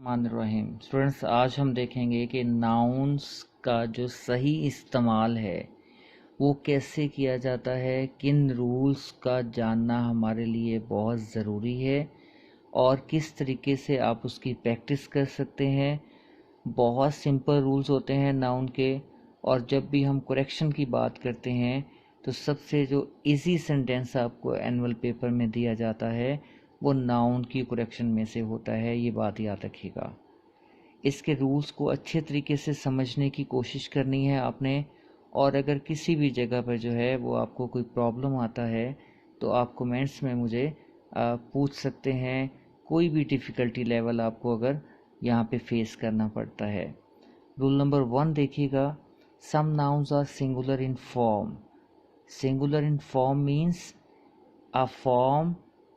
रहीम students, आज हम देखेंगे कि नाउन्स का जो सही इस्तेमाल है वो कैसे किया जाता है, किन रूल्स का जानना हमारे लिए बहुत ज़रूरी है और किस तरीके से आप उसकी प्रैक्टिस कर सकते हैं। बहुत सिंपल रूल्स होते हैं नाउन के, और जब भी हम करेक्शन की बात करते हैं तो सबसे जो इजी सेंटेंस आपको एनुअल पेपर में दिया जाता है वो नाउन की करेक्शन में से होता है। ये बात याद रखिएगा। इसके रूल्स को अच्छे तरीके से समझने की कोशिश करनी है आपने, और अगर किसी भी जगह पर जो है वो आपको कोई प्रॉब्लम आता है तो आप कमेंट्स में मुझे पूछ सकते हैं। कोई भी डिफ़िकल्टी लेवल आपको अगर यहाँ पे फेस करना पड़ता है। रूल नंबर 1 देखिएगा, some nouns are singular in form. Singular in form means a form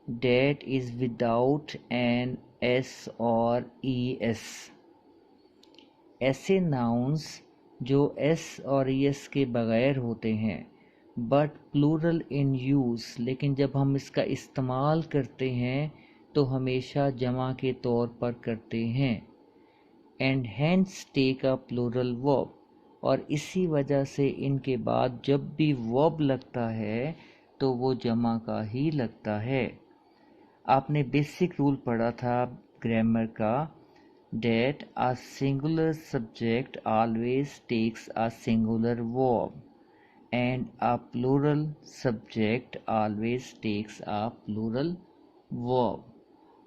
that is without an s or es। ऐसे नाउन्स जो s और es के बगैर होते हैं बट प्लूरल इन यूज़, लेकिन जब हम इसका इस्तेमाल करते हैं तो हमेशा जमा के तौर पर करते हैं। And hence take a plural verb, और इसी वजह से इनके बाद जब भी वर्ब लगता है तो वो जमा का ही लगता है। आपने बेसिक रूल पढ़ा था ग्रामर का, that a singular subject always takes a singular verb and a plural subject always takes a plural verb.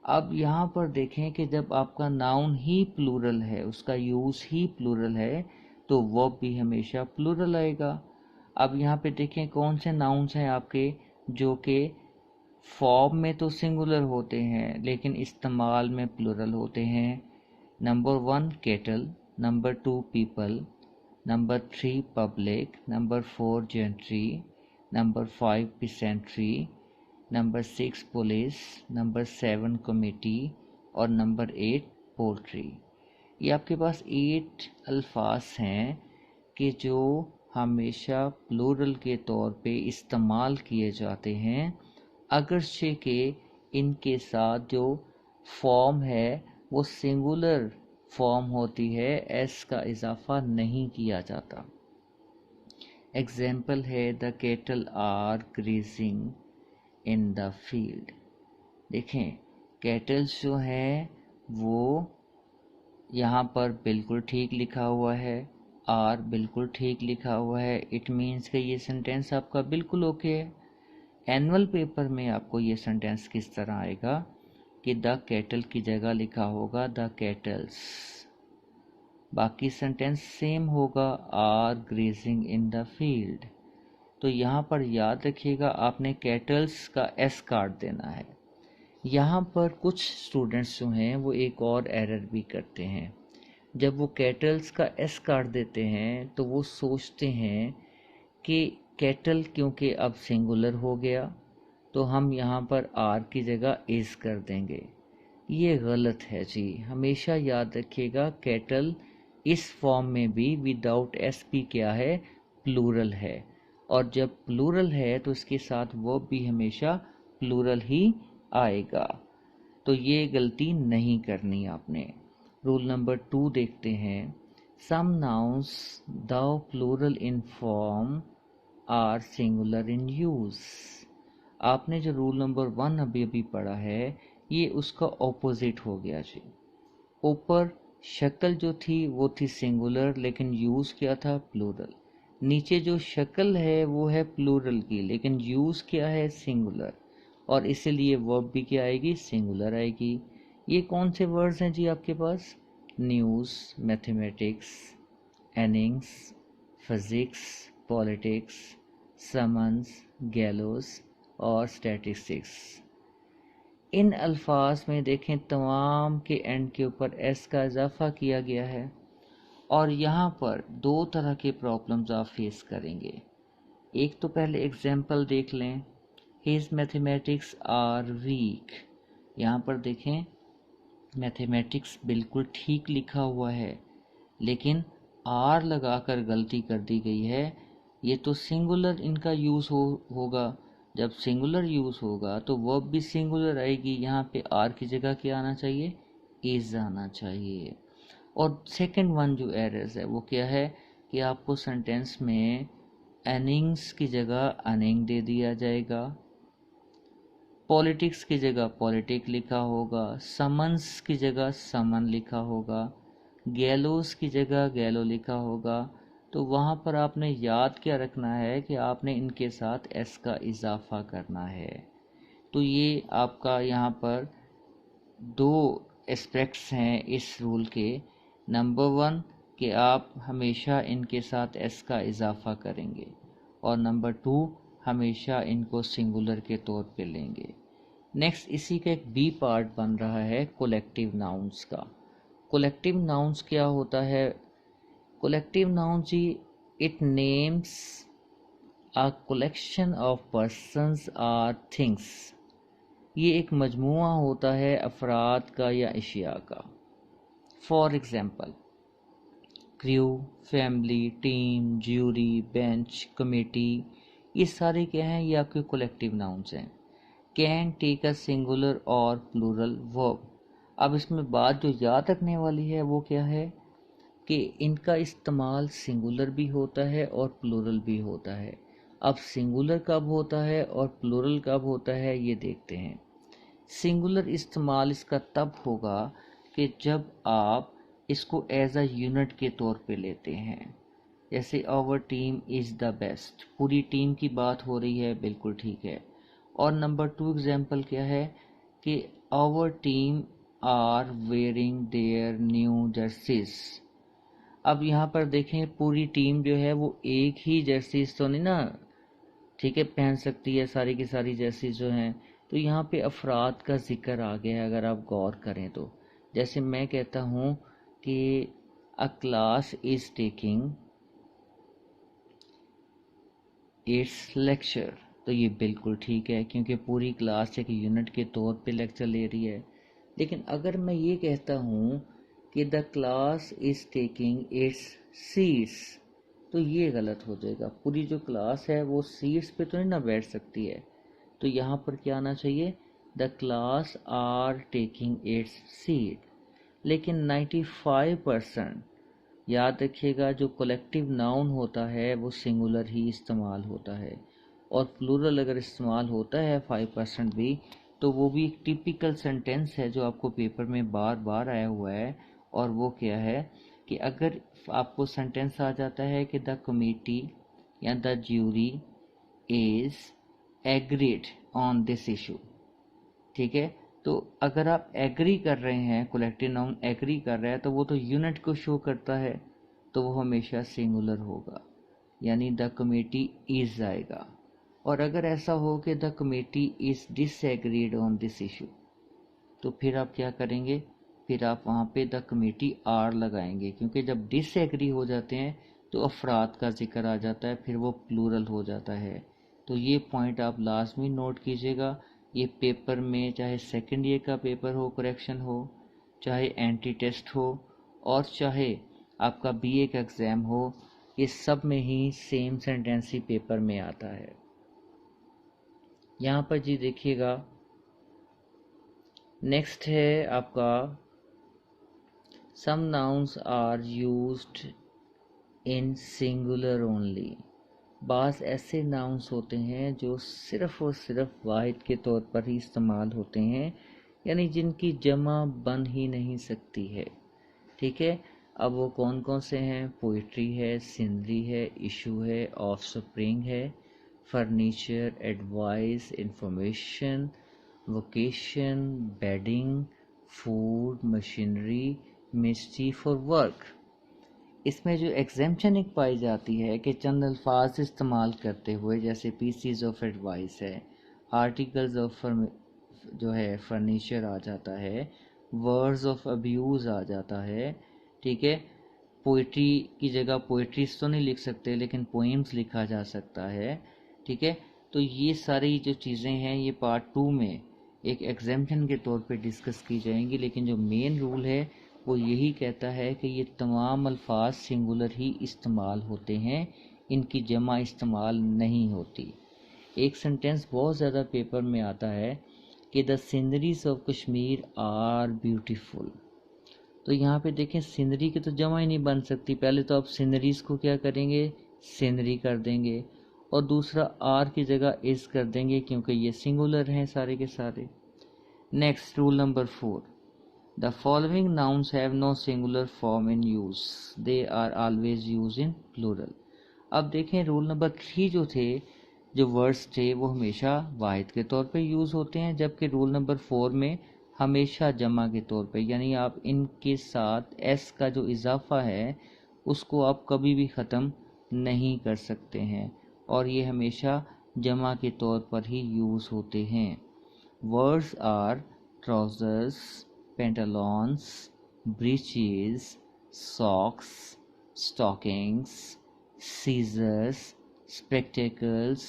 अब यहाँ पर देखें कि जब आपका नाउन ही प्लूरल है, उसका यूज़ ही प्लूरल है, तो वर्ब भी हमेशा प्लूरल आएगा। अब यहाँ पे देखें कौन से नाउन्स हैं आपके जो कि फॉर्म में तो सिंगुलर होते हैं लेकिन इस्तेमाल में प्लूरल होते हैं। Number 1 cattle, number 2 people, number 3 public, number 4 gentry, number 5 peasantry, number 6 police, number 7 committee और नंबर 8 पोल्ट्री। ये आपके पास 8 अल्फाज हैं कि जो हमेशा प्लूरल के तौर पे इस्तेमाल किए जाते हैं, अगरचे के इनके साथ जो फॉर्म है वो सिंगुलर फॉर्म होती है, एस का इजाफा नहीं किया जाता। एग्जाम्पल है the cattle are grazing in the field. देखें कैटल्स जो हैं वो यहाँ पर बिल्कुल ठीक लिखा हुआ है, आर बिल्कुल ठीक लिखा हुआ है। इट मीन्स कि ये सेंटेंस आपका बिल्कुल ओके है। एनुअल पेपर में आपको ये सेंटेंस किस तरह आएगा कि द कैटल की जगह लिखा होगा द कैटल्स, बाकी सेंटेंस सेम होगा, are grazing in the field. तो यहाँ पर याद रखिएगा आपने कैटल्स का एस काट देना है। यहाँ पर कुछ स्टूडेंट्स जो हैं वो एक और एरर भी करते हैं। जब वो कैटल्स का एस काट देते हैं तो वो सोचते हैं कि कैटल क्योंकि अब सिंगुलर हो गया तो हम यहाँ पर आर की जगह इज कर देंगे। ये गलत है जी। हमेशा याद रखिएगा कैटल इस फॉर्म में भी विदाउट एस पी क्या है, प्लूरल है, और जब प्लूरल है तो इसके साथ वर्ब भी हमेशा प्लूरल ही आएगा। तो ये गलती नहीं करनी आपने। रूल नंबर 2 देखते हैं, some nouns the plural in form are singular in use. आपने जो रूल नंबर 1 अभी अभी पढ़ा है ये उसका ऑपोजिट हो गया जी। ऊपर शक्ल जो थी वो थी सिंगुलर लेकिन यूज़ क्या था, प्लूरल। नीचे जो शक्ल है वो है प्लूरल की लेकिन यूज़ क्या है, सिंगुलर, और इसीलिए वर्ब भी क्या आएगी, सिंगुलर आएगी। ये कौन से वर्ड्स हैं जी आपके पास, news, mathematics, earnings, physics, politics, summons, gallows और स्टैटिस्टिक्स। इन अल्फाज में देखें तमाम के एंड के ऊपर एस का इजाफा किया गया है, और यहाँ पर दो तरह के प्रॉब्लम्स आप फेस करेंगे। एक तो पहले एग्जाम्पल देख लें, हिज मैथमेटिक्स आर वीक। यहाँ पर देखें मैथमेटिक्स बिल्कुल ठीक लिखा हुआ है लेकिन आर लगाकर गलती कर दी गई है। ये तो सिंगुलर इनका यूज़ होगा। जब सिंगुलर यूज़ होगा तो वर्ब भी सिंगुलर आएगी। यहाँ पे आर की जगह क्या आना चाहिए, इज आना चाहिए। और सेकंड वन जो एरर्स है वो क्या है कि आपको सेंटेंस में एनिंग्स की जगह अनिंग दे दिया जाएगा, पॉलिटिक्स की जगह पॉलिटिक लिखा होगा, समन्स की जगह समन लिखा होगा, गैलोस की जगह गैलो लिखा होगा। तो वहाँ पर आपने याद क्या रखना है कि आपने इनके साथ एस का इजाफा करना है। तो ये आपका यहाँ पर दो एस्पेक्ट्स हैं इस रूल के। नंबर वन कि आप हमेशा इनके साथ एस का इजाफा करेंगे, और नंबर टू हमेशा इनको सिंगुलर के तौर पे लेंगे। नेक्स्ट इसी का एक बी पार्ट बन रहा है कोलेक्टिव नाउन्स का। कोलेक्टिव नाउन्स क्या होता है? कोलेक्टिव नाउन्स जी it names a collection of persons or things. ये एक मजमुआ होता है अफराद का या अशिया का। For example crew, family, team, jury, bench, committee, ये सारे क्या हैं? ये आपके कोलेक्टिव नाउन्स हैं। कैन टेक अ सिंगुलर और प्लूरल वर्ब। अब इसमें बात जो याद रखने वाली है वो क्या है कि इनका इस्तेमाल सिंगुलर भी होता है और प्लूरल भी होता है। अब सिंगुलर कब होता है और प्लूरल कब होता है ये देखते हैं। सिंगुलर इस्तेमाल इसका तब होगा कि जब आप इसको एज अ यूनिट के तौर पे लेते हैं। जैसे our team is the best, पूरी टीम की बात हो रही है, बिल्कुल ठीक है। और नंबर टू एग्जाम्पल क्या है कि our team are wearing their new jerseys. अब यहाँ पर देखें पूरी टीम जो है वो एक ही जर्सीज तो नहीं ना, ठीक है, पहन सकती है सारी की सारी जर्सीज जो हैं। तो यहाँ पे अफराद का जिक्र आ गया है अगर आप गौर करें तो। जैसे मैं कहता हूँ कि अ class is taking it's lecture, तो ये बिल्कुल ठीक है क्योंकि पूरी क्लास एक यूनिट के तौर पे लेक्चर ले रही है। लेकिन अगर मैं ये कहता हूँ कि the class is taking it's seats, तो ये गलत हो जाएगा। पूरी जो क्लास है वो सीट्स पे तो नहीं ना बैठ सकती है। तो यहाँ पर क्या आना चाहिए? The class are taking its seat. लेकिन 95% याद रखिएगा जो कलेक्टिव नाउन होता है वो सिंगुलर ही इस्तेमाल होता है, और प्लूरल अगर इस्तेमाल होता है 5% भी, तो वो भी एक टिपिकल सेंटेंस है जो आपको पेपर में बार बार आया हुआ है। और वो क्या है कि अगर आपको सेंटेंस आ जाता है कि द कमेटी या the jury is agreed on this issue, ठीक है, तो अगर आप एग्री कर रहे हैं, कलेक्टिव नाउन एग्री कर रहा है, तो वो तो यूनिट को शो करता है, तो वो हमेशा सिंगुलर होगा, यानी द कमेटी इज आएगा। और अगर ऐसा हो कि the committee is disagreed on this issue, तो फिर आप क्या करेंगे? फिर आप वहाँ पे द कमेटी आर लगाएंगे, क्योंकि जब डिसएग्री हो जाते हैं तो अफराद का जिक्र आ जाता है, फिर वो प्लूरल हो जाता है। तो ये पॉइंट आप लाजमी नोट कीजिएगा। ये पेपर में चाहे सेकेंड ईयर का पेपर हो, करेक्शन हो, चाहे एंटी टेस्ट हो, और चाहे आपका बीए का एग्ज़ाम हो, ये सब में ही सेम सेंटेंस ही पेपर में आता है। यहाँ पर जी देखिएगा, नेक्स्ट है आपका some nouns are used in singular only. बाज़ ऐसे नाउन्स होते हैं जो सिर्फ़ और सिर्फ वाहिद के तौर पर ही इस्तेमाल होते हैं, यानी जिनकी जमा बन ही नहीं सकती है, ठीक है। अब वो कौन कौन से हैं? पोइट्री है, सिनरी है, इशू है, ऑफ स्प्रिंग है, furniture, advice, information, vocation, bedding, food, machinery, mischief और वर्क। इसमें जो एग्जेम्पशन एक पाई जाती है कि चंद अल्फाज इस्तेमाल करते हुए, जैसे पीसीज ऑफ एडवाइस है, आर्टिकल्स ऑफ जो है फर्नीचर आ जाता है, वर्ड्स ऑफ अब्यूज़ आ जाता है, ठीक है। पोइट्री की जगह पोइट्रीज तो नहीं लिख सकते, लेकिन पोइम्स लिखा जा सकता है, ठीक है। तो ये सारी जो चीज़ें हैं ये पार्ट 2 में एक एग्जेम्पशन के तौर पे डिस्कस की जाएंगी, लेकिन जो मेन रूल है वो यही कहता है कि ये तमाम अल्फाज सिंगुलर ही इस्तेमाल होते हैं, इनकी जमा इस्तेमाल नहीं होती। एक सेंटेंस बहुत ज़्यादा पेपर में आता है कि the sceneries of Kashmir are beautiful. तो यहाँ पे देखें सीनरी की तो जमा ही नहीं बन सकती, पहले तो आप सीनरीज को क्या करेंगे, सीनरी कर देंगे, और दूसरा आर की जगह इज कर देंगे क्योंकि ये सिंगुलर हैं सारे के सारे। Next rule number 4, the following nouns have no singular form in use, they are always use in plural. अब देखें रूल नंबर 3 जो थे, जो वर्ड्स थे वो हमेशा वाहिद के तौर पे यूज़ होते हैं, जबकि रूल नंबर 4 में हमेशा जमा के तौर पे, यानी आप इनके साथ एस का जो इजाफा है उसको आप कभी भी ख़त्म नहीं कर सकते हैं, और ये हमेशा जमा के तौर पर ही यूज़ होते हैं। Words are trousers, pantaloons, breeches, socks, stockings, scissors, spectacles,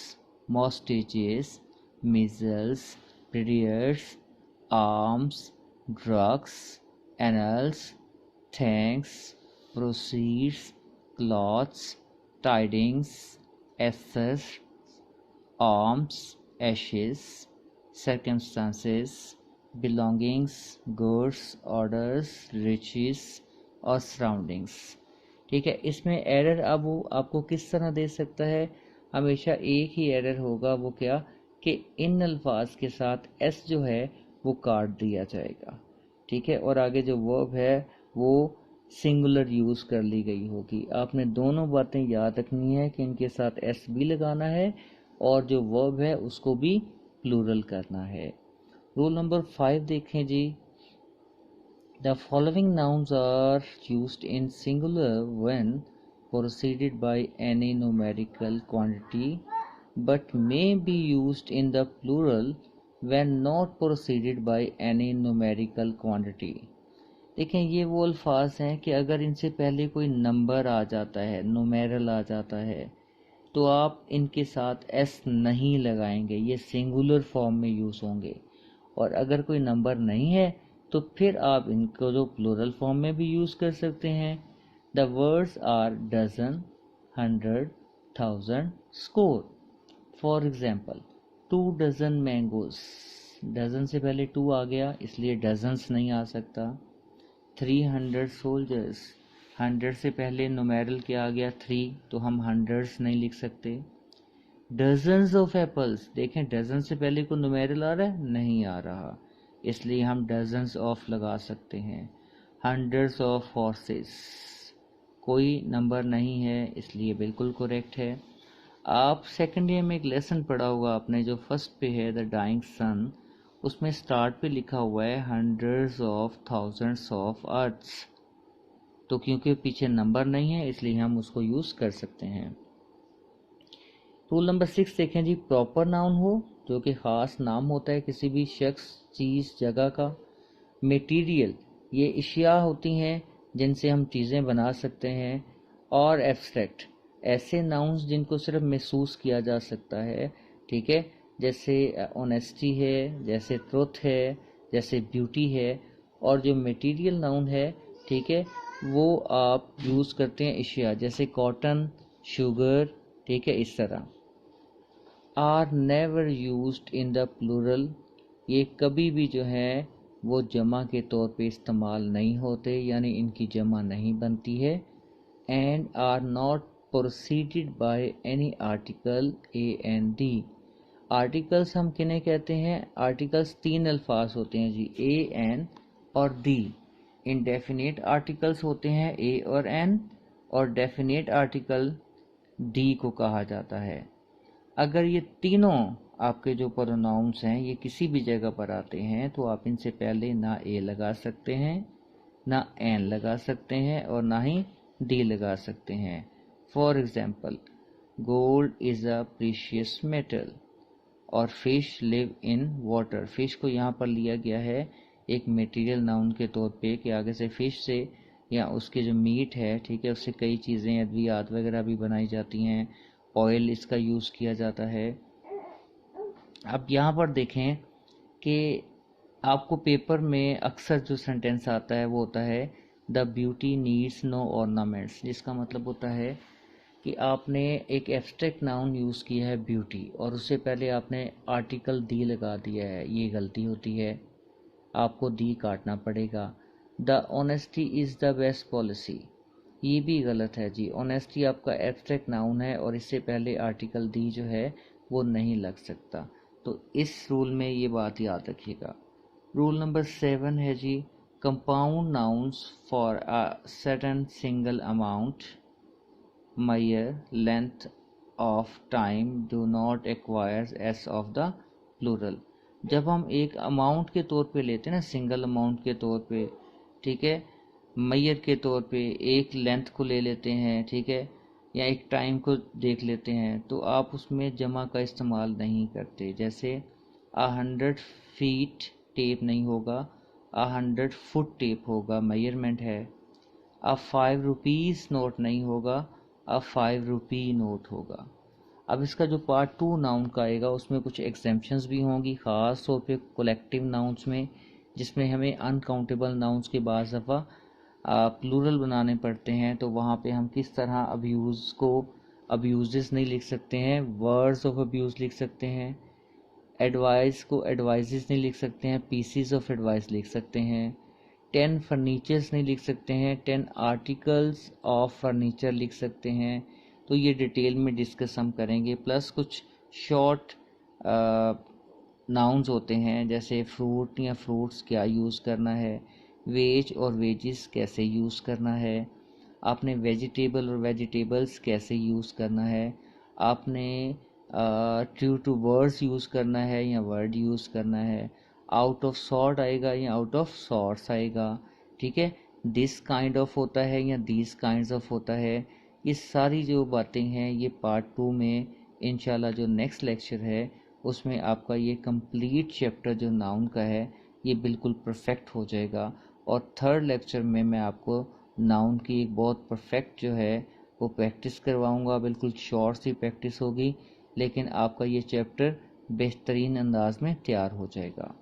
mustaches, measles, periods, arms, drugs, annals, thanks, proceeds, cloths, tidings, assets, arms, ashes, circumstances, belongings, goods, orders, riches और surroundings। ठीक है, इसमें एरर अब वो आपको किस तरह दे सकता है, हमेशा एक ही एरर होगा, वो क्या कि इन अल्फाज के साथ एस जो है वो काट दिया जाएगा। ठीक है, और आगे जो वर्ब है वो सिंगुलर यूज़ कर ली गई होगी। आपने दोनों बातें याद रखनी है कि इनके साथ एस भी लगाना है और जो वर्ब है उसको भी प्लूरल करना है। रूल नंबर 5 देखें जी, the following nouns are used in singular when preceded by any numerical quantity but may be used in the plural when not preceded by any numerical quantity। देखें, ये वो अल्फाज हैं कि अगर इनसे पहले कोई नंबर आ जाता है, नुमेरल आ जाता है, तो आप इनके साथ एस नहीं लगाएंगे, ये सिंगुलर फॉर्म में यूज़ होंगे। और अगर कोई नंबर नहीं है तो फिर आप इनको जो प्लूरल फॉर्म में भी यूज़ कर सकते हैं। The words are dozen, 100, 1000, score. For example 2 dozen mangoes, dozen से पहले 2 आ गया इसलिए डजन्स नहीं आ सकता। 300 सोल्जर्स, 100 से पहले नुमेरल क्या आ गया 3, तो हम हंड्रेड्स नहीं लिख सकते। डजन्स ऑफ एप्पल्स, देखें डजन से पहले को नुमेरल आ रहा है, नहीं आ रहा, इसलिए हम डजन्स ऑफ लगा सकते हैं। हंड्रेड्स ऑफ हॉर्सेस, कोई नंबर नहीं है इसलिए बिल्कुल करेक्ट है। आप सेकेंड ईयर में एक लेसन पढ़ा होगा आपने, जो फर्स्ट पे है द डाइंग सन, उसमें स्टार्ट पे लिखा हुआ है hundreds of thousands of earths, तो क्योंकि पीछे नंबर नहीं है इसलिए हम उसको यूज़ कर सकते हैं। रूल नंबर 6 देखें जी, प्रॉपर नाउन हो जो कि ख़ास नाम होता है किसी भी शख्स, चीज़, जगह का। मटेरियल, ये इशिया होती हैं जिनसे हम चीज़ें बना सकते हैं। और एब्स्ट्रैक्ट, ऐसे नाउन्स जिनको सिर्फ महसूस किया जा सकता है। ठीक है, जैसे ऑनेस्टी है, जैसे ट्रुथ है, जैसे ब्यूटी है। और जो मटेरियल नाउन है, ठीक है, वो आप यूज़ करते हैं इशिया, जैसे कॉटन, शुगर, ठीक है, इस तरह। Are never used in the plural, ये कभी भी जो है वो जमा के तौर पे इस्तेमाल नहीं होते, यानी इनकी जमा नहीं बनती है। And are not proceeded by any article a and the. Articles हम किन्हें कहते हैं, आर्टिकल्स 3 अल्फाज होते हैं जी, ए, एन और दी। इनडेफिनेट आर्टिकल्स होते हैं ए और एन, और डेफिनेट आर्टिकल डी को कहा जाता है। अगर ये तीनों आपके जो प्रोनाउंस हैं ये किसी भी जगह पर आते हैं तो आप इनसे पहले ना ए लगा सकते हैं, ना एन लगा सकते हैं, और ना ही डी लगा सकते हैं। For example, gold is a precious metal, और fish live in water. Fish को यहाँ पर लिया गया है एक मटेरियल नाउन के तौर पे कि आगे से फिश से या उसके जो मीट है, ठीक है, उससे कई चीज़ें अद्वियात वगैरह भी बनाई जाती हैं, ऑयल इसका यूज़ किया जाता है। अब यहाँ पर देखें कि आपको पेपर में अक्सर जो सेंटेंस आता है वो होता है the beauty needs no ornaments, जिसका मतलब होता है कि आपने एक एब्स्ट्रैक्ट नाउन यूज़ किया है ब्यूटी, और उससे पहले आपने आर्टिकल दी लगा दिया है, ये गलती होती है, आपको दी काटना पड़ेगा। The honesty is the best policy, ये भी गलत है जी। ऑनेस्टी आपका एब्स्ट्रैक्ट नाउन है और इससे पहले आर्टिकल दी जो है वो नहीं लग सकता। तो इस रूल में ये बात याद रखिएगा। रूल नंबर 7 है जी, compound nouns for a certain single amount measure length of time do not acquire s of the plural। जब हम एक अमाउंट के तौर पे लेते हैं ना, सिंगल अमाउंट के तौर पे, ठीक है, मैयर के तौर पे एक लेंथ को ले लेते हैं, ठीक है, या एक टाइम को देख लेते हैं, तो आप उसमें जमा का इस्तेमाल नहीं करते। जैसे 100 फीट टेप नहीं होगा, 100 फुट टेप होगा, मेजरमेंट है। अब 5 रुपीज़ नोट नहीं होगा, अब 5 रुपी नोट होगा। अब इसका जो पार्ट 2 नाउन का आएगा उसमें कुछ एग्जेम्पशंस भी होंगी, ख़ास तौर पे कलेक्टिव नाउन्स में, जिसमें हमें अनकाउंटेबल नाउन्स के बाज़ दफ़ा प्लूरल बनाने पड़ते हैं। तो वहाँ पे हम किस तरह अब्यूज़ को अब्यूज़ नहीं लिख सकते हैं, वर्ड्स ऑफ अब्यूज़ लिख सकते हैं, एडवाइस को एडवाइजेस नहीं लिख सकते हैं, पीसीज ऑफ एडवाइस लिख सकते हैं, 10 फर्नीचर्स नहीं लिख सकते हैं, 10 आर्टिकल्स ऑफ फर्नीचर लिख सकते हैं। तो ये डिटेल में डिस्कस हम करेंगे। प्लस कुछ शॉर्ट नाउन्स होते हैं, जैसे फ्रूट या फ्रूट्स क्या यूज़ करना है, वेज और वेजिस कैसे यूज़ करना है, आपने वेजिटेबल और वेजिटेबल्स कैसे यूज़ करना है, आपने ट्रू टू वर्ड्स यूज़ करना है या वर्ड यूज़ करना है, आउट ऑफ सॉर्ट आएगा या आउट ऑफ सॉर्ट्स आएगा, ठीक है, दिस काइंड ऑफ होता है या दीज काइंड्स ऑफ होता है। ये सारी जो बातें हैं ये पार्ट 2 में इंशाल्लाह जो नेक्स्ट लेक्चर है उसमें आपका ये कंप्लीट चैप्टर जो नाउन का है ये बिल्कुल परफेक्ट हो जाएगा। और थर्ड लेक्चर में मैं आपको नाउन की एक बहुत परफेक्ट जो है वो प्रैक्टिस करवाऊंगा। बिल्कुल शॉर्ट सी प्रैक्टिस होगी, लेकिन आपका ये चैप्टर बेहतरीन अंदाज में तैयार हो जाएगा।